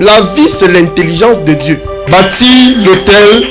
La vie, c'est l'intelligence de Dieu. Bâtis l'autel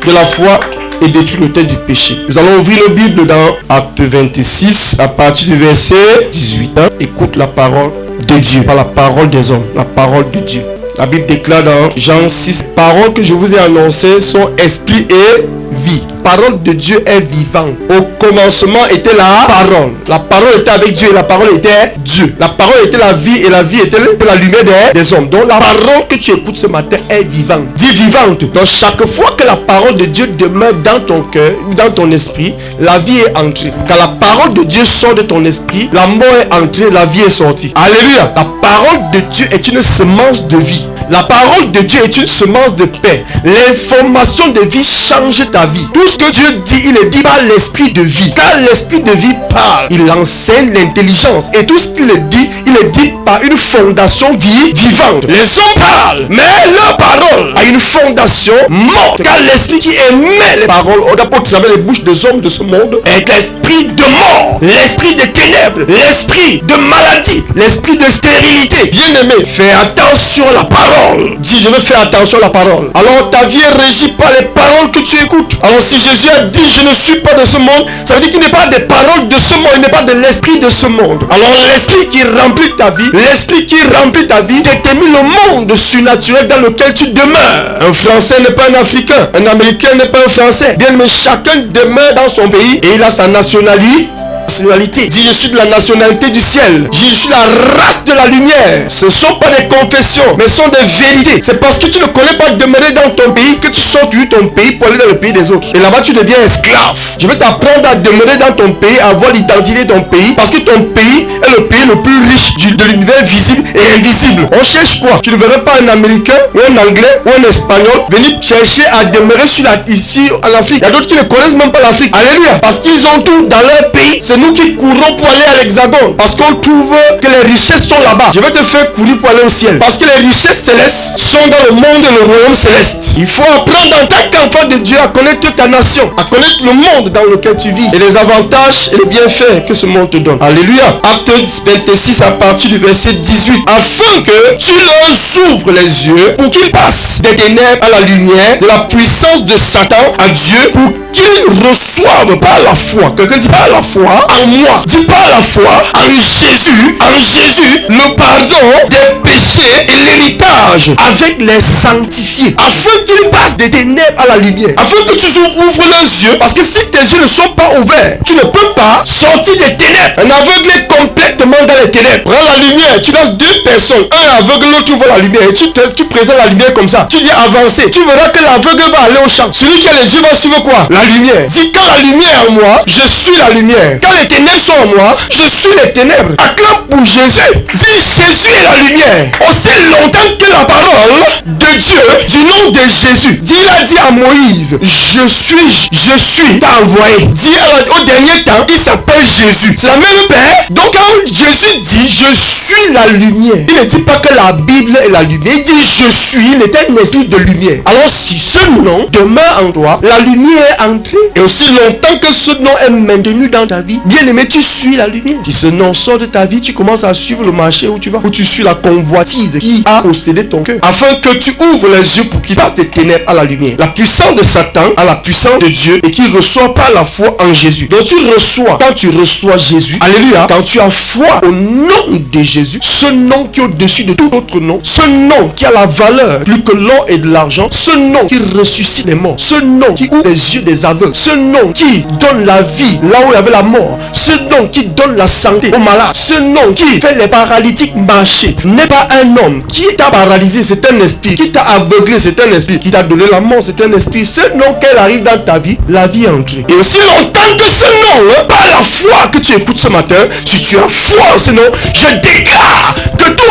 de la foi et détruit l'autel du péché. Nous allons ouvrir la Bible dans Acte 26 à partir du verset 18. Écoute la parole de Dieu, pas la parole des hommes, la parole de Dieu. La Bible déclare dans Jean 6, les paroles que je vous ai annoncées sont esprit et vie. La parole de Dieu est vivante. Au commencement était la parole. La parole était avec Dieu et la parole était Dieu. La parole était la vie et la vie était la lumière des hommes. Donc la parole que tu écoutes ce matin est vivante. Dis vivante. Donc chaque fois que la parole de Dieu demeure dans ton cœur, dans ton esprit, la vie est entrée. Quand la parole de Dieu sort de ton esprit, la mort est entrée, la vie est sortie. Alléluia. La parole de Dieu est une semence de vie. La parole de Dieu est une semence de paix. L'information de vie change ta vie. Tout ce que Dieu dit, il est dit par l'esprit de vie. Car l'esprit de vie parle, il enseigne l'intelligence. Et tout ce qu'il dit, il est dit par une fondation vivante. Les hommes parlent, mais leur parole a une fondation morte. Car l'esprit qui émet les paroles au travers les bouches des hommes de ce monde est l'esprit de mort, l'esprit de ténèbres, l'esprit de maladie, l'esprit de stérilité. Bien-aimé, fais attention à la parole. Dis, je veux faire attention à la parole. Alors ta vie est régie par les paroles que tu écoutes. Alors si Jésus a dit, je ne suis pas de ce monde, ça veut dire qu'il n'est pas des paroles de ce monde, il n'est pas de l'esprit de ce monde. Alors l'esprit qui remplit ta vie, détermine le monde surnaturel dans lequel tu demeures. Un Français n'est pas un Africain, un Américain n'est pas un Français. Bien, mais chacun demeure dans son pays et il a sa nationalité. Dis, je suis de la nationalité du ciel. Je suis la race de la lumière. Ce ne sont pas des confessions, mais ce sont des vérités. C'est parce que tu ne connais pas demeurer dans ton pays que tu sors de ton pays pour aller dans le pays des autres. Et là-bas, tu deviens esclave. Je vais t'apprendre à demeurer dans ton pays, à avoir l'identité de ton pays, parce que ton pays est le pays le plus riche de l'univers visible et invisible. On cherche quoi? Tu ne verras pas un Américain ou un Anglais ou un Espagnol venir chercher à demeurer ici en Afrique. Il y a d'autres qui ne connaissent même pas l'Afrique. Alléluia. Parce qu'ils ont tout dans leur pays. C'est nous qui courons pour aller à l'hexagone, parce qu'on trouve que les richesses sont là-bas. Je vais te faire courir pour aller au ciel, parce que les richesses célestes sont dans le monde et le royaume céleste. Il faut apprendre en tant qu'enfant de Dieu à connaître ta nation, à connaître le monde dans lequel tu vis et les avantages et les bienfaits que ce monde te donne. Alléluia. Acte 26 à partir du verset 18, afin que tu leur ouvres les yeux pour qu'ils passent des ténèbres à la lumière, de la puissance de Satan à Dieu, pour qu'ils reçoivent par la foi. Quelqu'un dit par la foi en moi. Dis par la foi en Jésus, le pardon des péchés et l'héritage avec les sanctifiés, afin qu'ils passent des ténèbres à la lumière, afin que tu ouvres leurs yeux, parce que si tes yeux ne sont pas ouverts, tu ne peux pas sortir des ténèbres. Un aveugle est complètement dans les ténèbres. Prends la lumière, tu laisses deux personnes, un aveugle, l'autre ouvre la lumière, et tu présentes la lumière comme ça. Tu dis avancer, tu verras que l'aveugle va aller au champ. Celui qui a les yeux va suivre quoi? La lumière. Dis, quand la lumière est en moi, je suis la lumière. Quand les ténèbres sont en moi, je suis les ténèbres. Acclame pour Jésus. Dis, Jésus est la lumière. Aussi longtemps que la parole de Dieu, du nom de Jésus, dis, il a dit à Moïse, je suis, t'a envoyé. Dis, au dernier temps, il s'appelle Jésus. C'est la même paix. Donc quand Jésus dit, je suis la lumière, il ne dit pas que la Bible est la lumière. Il dit, je suis, il est un esprit de lumière. Alors si ce nom demeure en toi, la lumière est entrée. Et aussi longtemps que ce nom est maintenu dans ta vie, bien aimé, tu suis la lumière. Si ce nom sort de ta vie, tu commences à suivre le marché où tu vas, où tu suis la convoitise qui a possédé ton cœur, afin que tu ouvres les yeux pour qu'il passe des ténèbres à la lumière. La puissance de Satan à la puissance de Dieu, et qu'il reçoit par la foi en Jésus. Donc tu reçois, quand tu reçois Jésus, alléluia, quand tu as foi au nom de Jésus, ce nom qui est au-dessus de tout autre nom, ce nom qui a la valeur plus que l'or et de l'argent, ce nom qui ressuscite les morts, ce nom qui ouvre les yeux des aveugles, ce nom qui donne la vie là où il y avait la mort, ce nom qui donne la santé aux malades, ce nom qui fait les paralytiques marcher, n'est pas un homme qui t'a paralysé, c'est un esprit, qui t'a aveuglé, c'est un esprit, qui t'a donné la mort, c'est un esprit. Ce nom, qu'elle arrive dans ta vie, la vie est entrée. Et aussi longtemps que ce nom, par la foi que tu écoutes ce matin, si tu as foi en ce nom, je déclare que tout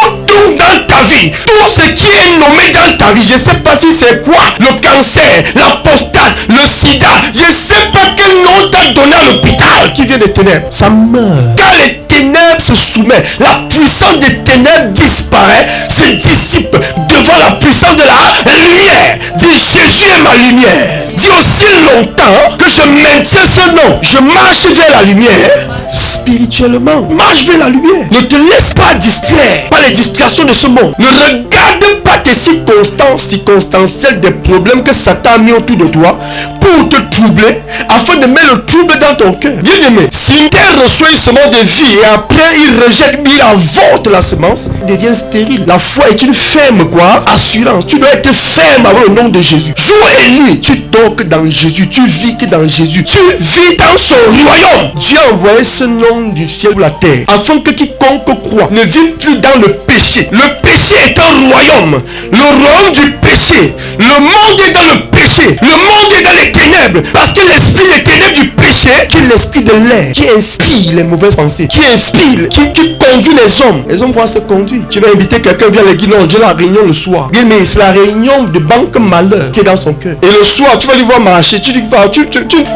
dans ta vie, tout ce qui est nommé dans ta vie, je ne sais pas si c'est quoi, le cancer, la prostate, le sida, je ne sais pas quel nom t'a donné à l'hôpital qui vient des ténèbres, ça meurt. Quand les ténèbres se soumettent, la puissance des ténèbres disparaît, se dissipe devant la puissance de la lumière. Dis, Jésus est ma lumière. Dis, aussi longtemps que je maintiens ce nom, je marche vers la lumière. Spirituellement, marche vers la lumière. Ne te laisse pas distraire par les distractions de ce monde. Ne regarde pas tes des circonstances circonstancielles, des problèmes que Satan a mis autour de toi pour te troubler, afin de mettre le trouble dans ton cœur. Bien aimé, si une terre reçoit une semence de vie et après il rejette, il avorte la semence, il devient stérile. La foi est une ferme assurance. Tu dois être ferme avant le nom de Jésus. Jour et nuit, tu dors que dans Jésus, tu vis que dans Jésus, tu vis dans son royaume. Dieu a envoyé ce nom du ciel pour la terre, afin que quiconque croit ne vive plus dans le péché. Le péché est un royaume, le royaume du péché. Le monde est dans le péché, le monde est dans les ténèbres, parce que l'esprit des ténèbres du péché, qui est l'esprit de l'air, qui inspire les mauvaises pensées, qui inspire, qui conduit les hommes. Les hommes vont se conduire. Tu vas inviter quelqu'un, viens l'église, non, j'ai la réunion le soir. Bien, mais c'est la réunion de banque malheur qui est dans son cœur. Et le soir, tu vas lui voir marcher, tu dis,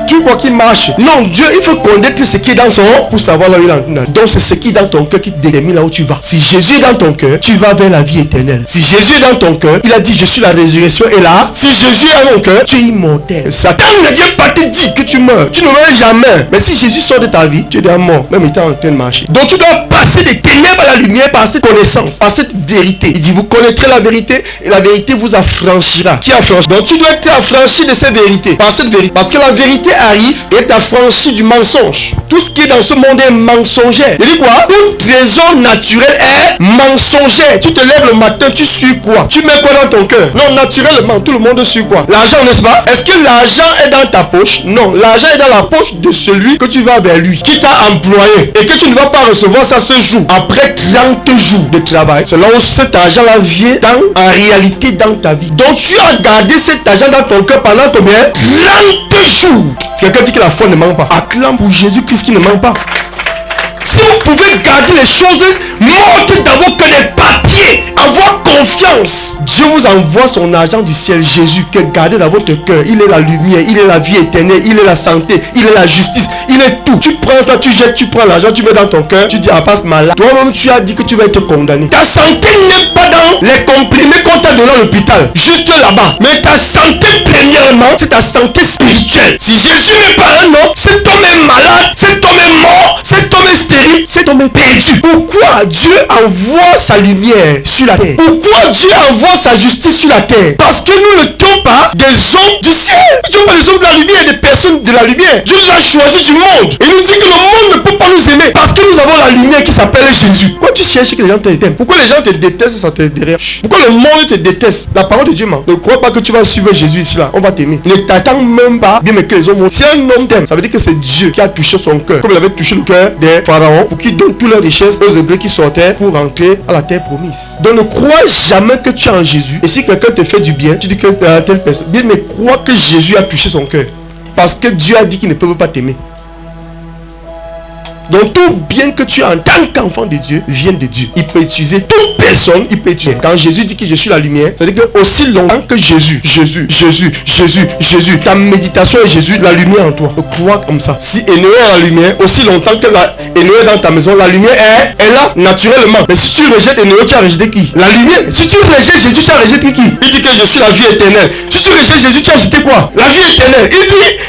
tu vois qu'il marche. Non, Dieu, il faut connaître ce qui est dans son pour savoir là où il est. Donc c'est ce qui est dans ton cœur qui détermine là où tu vas. Si Jésus est dans ton cœur, tu vas vers la vie éternelle. Si Jésus est dans ton cœur, il a dit, je suis la résurrection et là, si Jésus est dans ton cœur, tu es immortel. Satan ne vient pas te dire que tu meurs. Tu ne meurs jamais. Mais si Jésus sort de ta vie, tu es déjà mort, même étant en train de marcher. Donc tu dois passer des ténèbres à la lumière par cette connaissance, par cette vérité. Il dit, vous connaîtrez la vérité et la vérité vous affranchira. Qui affranchit? Donc tu dois être affranchi de cette vérité, par cette vérité. Parce que la vérité arrive et est affranchie du mensonge. Tout ce qui est dans ce monde est mensongère. Il dit quoi? Toute raison naturelle est mensongère. Tu te lèves le matin, tu suis quoi? Tu mets quoi dans ton cœur? Non, naturellement, tout le monde suit quoi? L'argent, n'est-ce pas? Est-ce que l'argent est dans ta poche? Non, l'argent est dans la poche de celui que tu vas vers lui, qui t'a employé et que tu ne vas pas recevoir ça ce jour. Après 30 jours de travail, c'est là où cet argent-là vient en réalité dans ta vie. Donc tu as gardé cet argent dans ton cœur pendant combien? 30 jours. Quelqu'un dit que la foi ne manque pas. Acclame pour Jésus-Christ qui ne manque pas. Si vous pouvez garder les choses mortes dans vos cœurs, des papiers, avoir confiance, Dieu vous envoie son argent du ciel, Jésus, que gardez dans votre cœur. Il est la lumière, il est la vie éternelle, il est la santé, il est la justice, il est tout. Tu prends ça, tu jettes, tu prends l'argent, tu mets dans ton cœur, tu dis, ah, passe malade. Toi-même, tu as dit que tu vas être condamné. Ta santé n'est pas dans les comprimés qu'on t'a donné à l'hôpital, juste là-bas. Mais ta santé, premièrement, c'est ta santé spirituelle. Si Jésus n'est pas là, non, cet homme est malade, cet homme est mort, cet homme est stérile, cet homme est perdu. Pourquoi Dieu envoie sa lumière sur la terre? Pourquoi Dieu envoie sa justice sur la terre? Parce que nous ne sommes pas des hommes du ciel. Nous ne sommes pas des hommes de la lumière, des personnes de la lumière. Dieu nous a choisi du monde. Et nous dit que le monde ne peut pas nous aimer parce que nous avons la lumière qui s'appelle Jésus. Pourquoi tu cherches que les gens t'aiment? Pourquoi les gens te détestent, ça te dérange? Pourquoi le monde te déteste? La parole de Dieu ment. Ne crois pas que tu vas suivre Jésus ici là. On va t'aimer. Ne t'attends même pas bien mais que les hommes vont. Si un homme t'aime, ça veut dire que c'est Dieu qui a touché son cœur. Comme il avait touché le cœur des pharaons pour qu'ils donnent toutes leurs richesses aux Hébreux qui sortaient pour rentrer à la terre promise. Donc ne crois jamais que tu es en Jésus. Et si quelqu'un te fait du bien, tu dis que telle personne. Bien mais crois que Jésus a touché son cœur. Parce que Dieu a dit qu'il ne peut pas t'aimer. Donc tout bien que tu as en tant qu'enfant de Dieu vient de Dieu. Il peut utiliser toute personne, il peut utiliser. Quand Jésus dit que je suis la lumière, c'est-à-dire que aussi longtemps que Jésus, ta méditation est Jésus, la lumière en toi. Crois comme ça. Si Énoé est la lumière, aussi longtemps que Énoé est dans ta maison, la lumière est là naturellement. Mais si tu rejettes Énoé, tu as rejeté qui? La lumière. Si tu rejettes Jésus, tu as rejeté qui? Il dit que je suis la vie éternelle. Si tu rejettes Jésus, tu as rejeté quoi? La vie éternelle.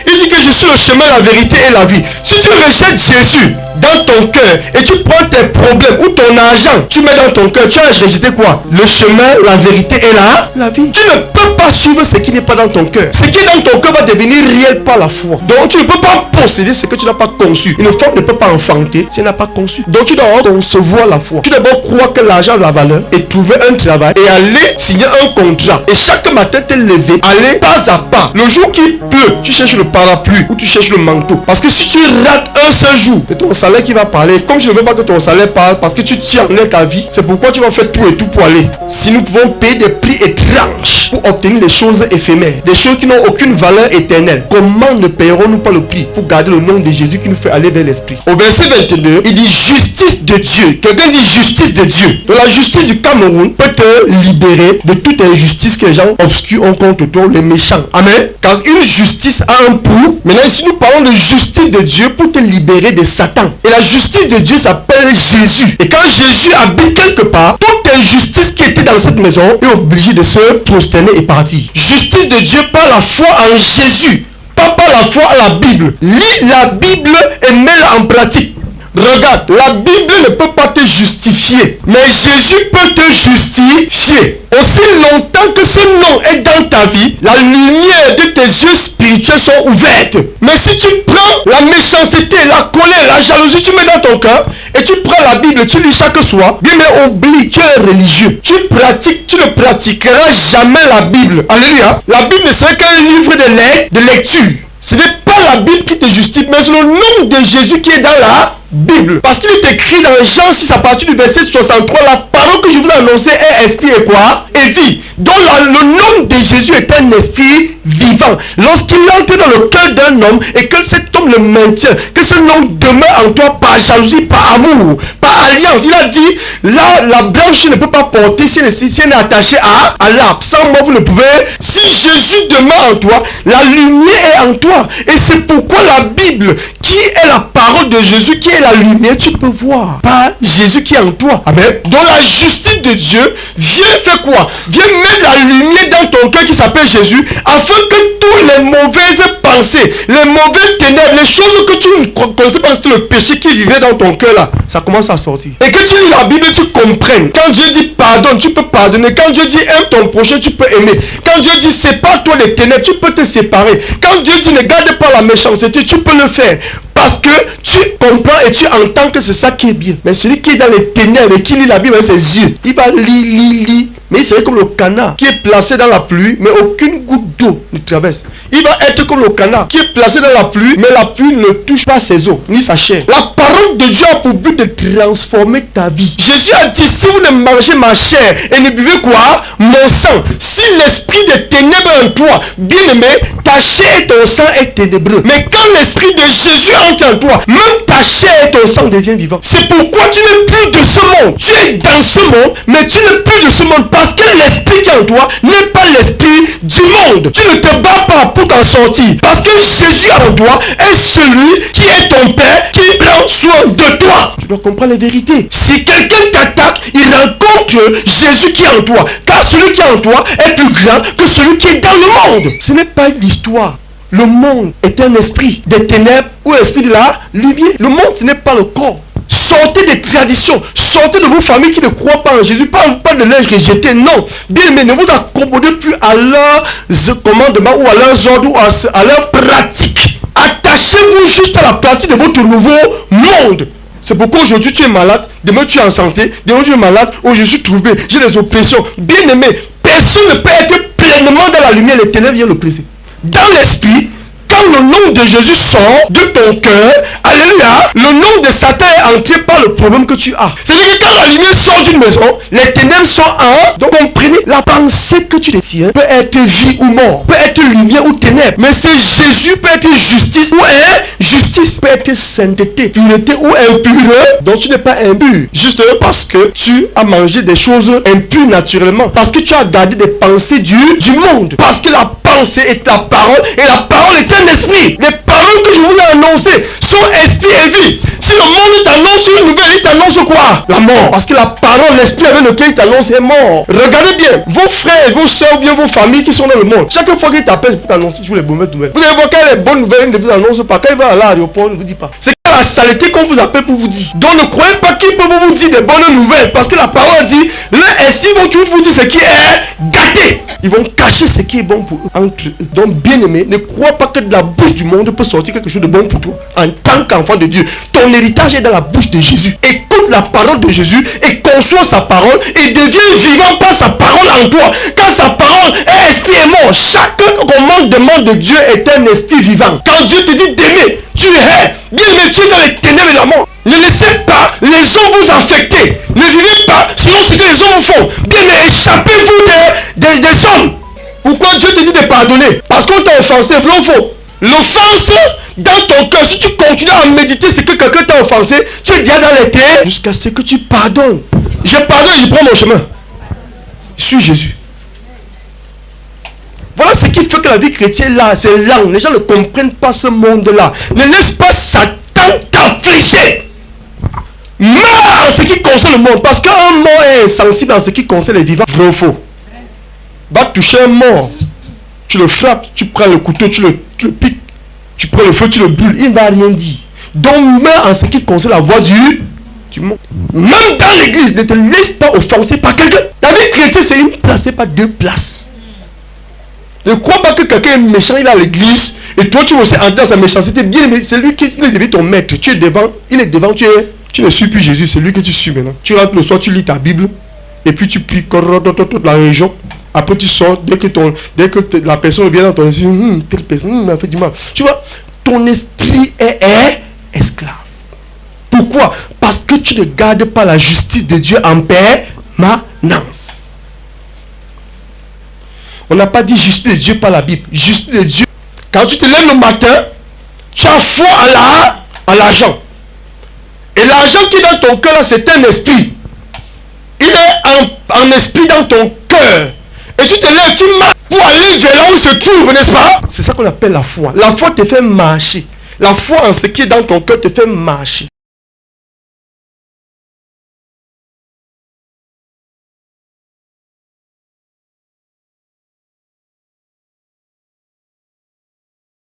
Il dit que je suis le chemin, la vérité et la vie. Si tu rejettes Jésus dans ton cœur et tu prends tes problèmes ou ton argent, tu mets dans ton cœur, tu as rejeté quoi? Le chemin, la vérité et la vie. Tu ne peux pas suivre ce qui n'est pas dans ton cœur. Ce qui est dans ton cœur va devenir réel par la foi. Donc tu ne peux pas posséder ce que tu n'as pas conçu. Une femme ne peut pas enfanter si elle n'a pas conçu. Donc tu dois concevoir la foi. Tu dois d'abord croire que l'argent a la valeur et trouver un travail et aller signer un contrat. Et chaque matin te lever, aller pas à pas. Le jour qui pleut, tu cherches le parapluie ou tu cherches le manteau. Parce que si tu rates un seul jour, c'est ton salaire qui va parler. Comme je ne veux pas que ton salaire parle parce que tu tiens en ta vie, c'est pourquoi tu vas faire tout et tout pour aller. Si nous pouvons payer des prix étranges pour obtenir des choses éphémères, des choses qui n'ont aucune valeur éternelle, comment ne payerons-nous pas le prix pour garder le nom de Jésus qui nous fait aller vers l'esprit? Au verset 22, il dit justice de Dieu. Quelqu'un dit justice de Dieu. Donc la justice du Cameroun peut te libérer de toute injustice que les gens obscurs ont contre toi, les méchants. Amen. Car une justice a un prix. Maintenant ici nous parlons de justice de Dieu pour te libérer de Satan. Et la justice de Dieu s'appelle Jésus. Et quand Jésus habite quelque part, toute injustice qui était dans cette maison est obligée de se prosterner et partir. Justice de Dieu par la foi en Jésus, pas par la foi à la Bible. Lis la Bible et mets-la en pratique. Regarde, la Bible ne peut pas te justifier, mais Jésus peut te justifier. Aussi longtemps que ce nom est dans ta vie, la lumière de tes yeux spirituels sont ouvertes. Mais si tu prends la méchanceté, la colère, la jalousie, tu mets dans ton cœur, et tu prends la Bible, tu lis chaque soir, bien mais oublie, tu es religieux. Tu ne pratiqueras jamais la Bible. Alléluia. La Bible ne serait qu'un livre de lecture. Ce n'est pas la Bible qui te justifie, mais c'est le nom de Jésus qui est dans la Bible. Parce qu'il est écrit dans Jean 6 à partir du verset 63, la parole que je vous ai annoncée est esprit et quoi? Et vie. Donc le nom de Jésus est un esprit vivant. Lorsqu'il entre dans le cœur d'un homme et que cet homme le maintient, que ce nom demeure en toi par jalousie, par amour, par alliance. Il a dit, là, la branche ne peut pas porter si elle est attachée à l'arbre. Sans moi, vous ne pouvez. Si Jésus demeure en toi, la lumière est en toi. Et c'est pourquoi la Bible, qui est la parole de Jésus, qui est la lumière, tu peux voir par Jésus qui est en toi. Amen. Donc la justice de Dieu vient faire quoi? Vient mettre la lumière dans ton cœur qui s'appelle Jésus, afin que toutes les mauvaises pensées, les mauvaises ténèbres, les choses que tu ne connaissais pas, c'était le péché qui vivait dans ton cœur là, ça commence à sortir. Et que tu lis la Bible, tu comprennes. Quand Dieu dit pardonne, tu peux pardonner. Quand Dieu dit aime ton prochain, tu peux aimer. Quand Dieu dit sépare-toi des ténèbres, tu peux te séparer. Quand Dieu dit ne garde pas la méchanceté, tu peux le faire. Parce que tu comprends et tu entends que c'est ça qui est bien. Mais celui qui est dans les ténèbres et qui lit la Bible avec ses yeux, il va lire. Mais c'est comme le canard qui est placé dans la pluie, mais aucune goutte d'eau ne traverse. Il va être comme le canard qui est placé dans la pluie, mais la pluie ne touche pas ses os, ni sa chair. La parole de Dieu a pour but de transformer ta vie. Jésus a dit, si vous ne mangez ma chair et ne buvez quoi? Mon sang. Si l'esprit de ténèbres en toi, bien aimé, ta chair et ton sang est ténébreux. Mais quand l'esprit de Jésus entre en toi, même ta chair et ton sang deviennent vivants. C'est pourquoi tu n'es plus de ce monde. Tu es dans ce monde, mais tu n'es plus de ce monde. Parce que l'esprit qui est en toi n'est pas l'esprit du monde. Tu ne te bats pas pour t'en sortir. Parce que Jésus en toi est celui qui est ton Père, qui prend soin de toi. Tu dois comprendre les vérités. Si quelqu'un t'attaque, il rencontre Jésus qui est en toi. Car celui qui est en toi est plus grand que celui qui est dans le monde. Ce n'est pas une histoire. Le monde est un esprit des ténèbres ou l'esprit de la lumière. Le monde, ce n'est pas le corps. Sortez des traditions, sortez de vos familles qui ne croient pas en Jésus, pas de les rejeter, non. Bien aimé, ne vous accommodez plus à leurs commandements ou à leurs ordres ou à leurs pratiques. Attachez-vous juste à la pratique de votre nouveau monde. C'est pourquoi aujourd'hui tu es malade, demain tu es en santé, demain tu es malade, oh je suis troublé, j'ai des oppressions. Bien aimé, personne ne peut être pleinement dans la lumière, les ténèbres viennent le briser. Dans l'esprit, quand le nom de Jésus sort de ton cœur, alléluia, le nom de Satan est entré par le problème que tu as. C'est-à-dire que quand la lumière sort d'une maison, les ténèbres sont en. Donc comprenez, la pensée que tu détiens peut être vie ou mort, peut être lumière ou ténèbres. Mais c'est Jésus peut être justice ou injustice, peut être sainteté, pureté ou impure. Donc tu n'es pas impur, juste parce que tu as mangé des choses impures naturellement. Parce que tu as gardé des pensées du monde. Parce que la pensée est la parole et la parole est un esprit. Les paroles que je vous ai annoncées sont esprit et vie. Si le monde t'annonce une nouvelle, il t'annonce quoi? La mort. Parce que la parole, l'esprit avec lequel il t'annonce est mort. Regardez bien, vos frères, vos soeurs ou bien vos familles qui sont dans le monde, chaque fois qu'ils t'appellent pour t'annoncer toujours les mauvaises nouvelles. Vous allez voir quand les bonnes nouvelles, ils ne vous annoncent pas. Quand ils vont à l'aéroport, ils ne vous disent pas. C'est la saleté qu'on vous appelle pour vous dire. Donc ne croyez pas qu'ils peuvent vous dire des bonnes nouvelles. Parce que la parole dit, là, ainsi vont toujours vous dire ce qui est gâté. Ils vont cacher ce qui est bon pour eux. Entre eux. Donc bien aimé, ne crois pas que de la bouche du monde peut sortir quelque chose de bon pour toi. En tant qu'enfant de Dieu, ton héritage est dans la bouche de Jésus. Écoute la parole de Jésus et conçois sa parole et deviens vivant par sa parole en toi. Quand sa parole est esprit et mort, chaque commandement de Dieu est un esprit vivant. Quand Dieu te dit d'aimer, tu hais. Bien aimé, tu es dans les ténèbres et la mort. Ne laissez pas les hommes vous affecter. Ne vivez pas selon ce que les hommes font. Bien aimé, échappez-vous des hommes. Pourquoi Dieu te dit de pardonner? Parce qu'on t'a offensé, voilà faux. L'offense dans ton cœur, si tu continues à méditer ce que quelqu'un t'a offensé, tu es déjà dans les ténèbres jusqu'à ce que tu pardonnes. Je pardonne, je prends mon chemin. Je suis Jésus. Voilà ce qui fait que la vie chrétienne là, c'est lent. Les gens ne comprennent pas ce monde-là. Ne laisse pas Satan t'affliger. Meurs en ce qui concerne le monde. Parce qu'un mort est sensible en ce qui concerne les vivants. Vrai ou faux? Va toucher un mort. Tu le frappes, tu prends le couteau, tu le piques. Tu prends le feu, tu le brûles. Il ne va rien dire. Donc meurs en ce qui concerne la voie du monde. Même dans l'église, ne te laisse pas offenser par quelqu'un. La vie chrétienne, c'est une place, c'est pas deux places. Ne crois pas que quelqu'un est méchant, il est à l'église, et toi tu veux aussi entrer dans sa méchanceté. Bien, mais c'est lui qui est devenu ton maître. Tu es devant, il est devant, tu ne suis plus Jésus, c'est lui que tu suis maintenant. Tu rentres le soir, tu lis ta Bible, et puis tu pries toute la région. Après tu sors, dès que la personne vient dans ton esprit, telle personne m'a fait du mal. Tu vois, ton esprit est esclave. Pourquoi? Parce que tu ne gardes pas la justice de Dieu en permanence. On n'a pas dit justice de Dieu par la Bible. Justice de Dieu. Quand tu te lèves le matin, tu as foi à l'argent. Et l'argent qui est dans ton cœur, là, c'est un esprit. Il est en esprit dans ton cœur. Et tu te lèves, tu marches pour aller vers là où il se trouve, n'est-ce pas? C'est ça qu'on appelle la foi. La foi te fait marcher. La foi en ce qui est dans ton cœur te fait marcher.